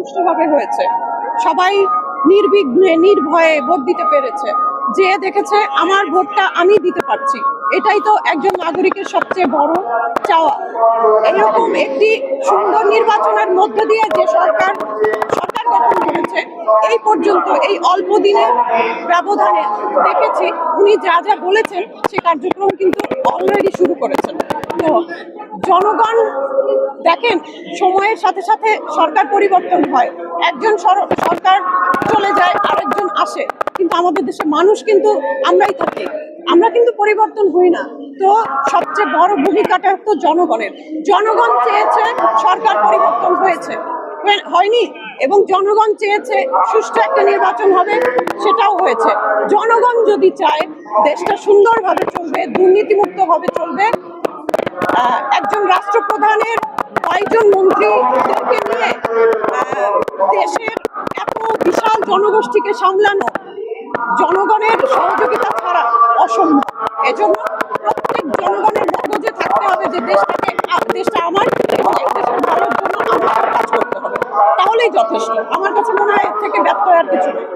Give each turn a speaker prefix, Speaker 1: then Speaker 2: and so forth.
Speaker 1: সুষ্ঠুভাবে হয়েছে। সবাই নির্বিঘ্নে নির্ভয়ে ভোট দিতে পেরেছে, যে দেখেছে আমার ভোটটা আমি দিতে পারছি। এটাই তো একজন নাগরিকের সবচেয়ে বড় চাওয়া। এরকম একটি সুন্দর নির্বাচনের মধ্য দিয়ে যে সরকার গঠন করেছে, এই পর্যন্ত এই অল্প দিনের ব্যবধানে দেখেছি উনি যা যা বলেছেন সে কার্যক্রম কিন্তু অলরেডি শুরু করেছেন। তো জনগণ দেখেন, সময়ের সাথে সাথে সরকার পরিবর্তন হয়, একজন সরকার চলে যায়, আরেকজন আসে, কিন্তু আমাদের দেশে মানুষ কিন্তু আমরাই থাকি, আমরা কিন্তু পরিবর্তন হই না। তো সবচেয়ে বড় ভূমিকাটা তো জনগণের। জনগণ চেয়েছে, সরকার পরিবর্তন হয়নি, এবং জনগণ চেয়েছে সুষ্ঠু একটা নির্বাচন হবে, সেটাও হয়েছে। জনগণ যদি চায় দেশটা সুন্দরভাবে চলবে, দুর্নীতিমুক্ত ভাবে চলবে, একজন রাষ্ট্রপ্রধানের কয়েকজন মন্ত্রীদেরকে নিয়ে দেশের এত বিশাল জনগোষ্ঠীকে সামলানো জনগণের সহযোগিতা ছাড়া অসম্ভব। এজন্য প্রত্যেক জনগণের মগজে থাকতে হবে যে দেশটা আমার, এবং এই দেশের ভালোর জন্য আমাকে কাজ করতে হবে, তাহলেই যথেষ্ট। আমার কাছে মনে হয় এর থেকে ব্যর্থ আর কিছু নেই।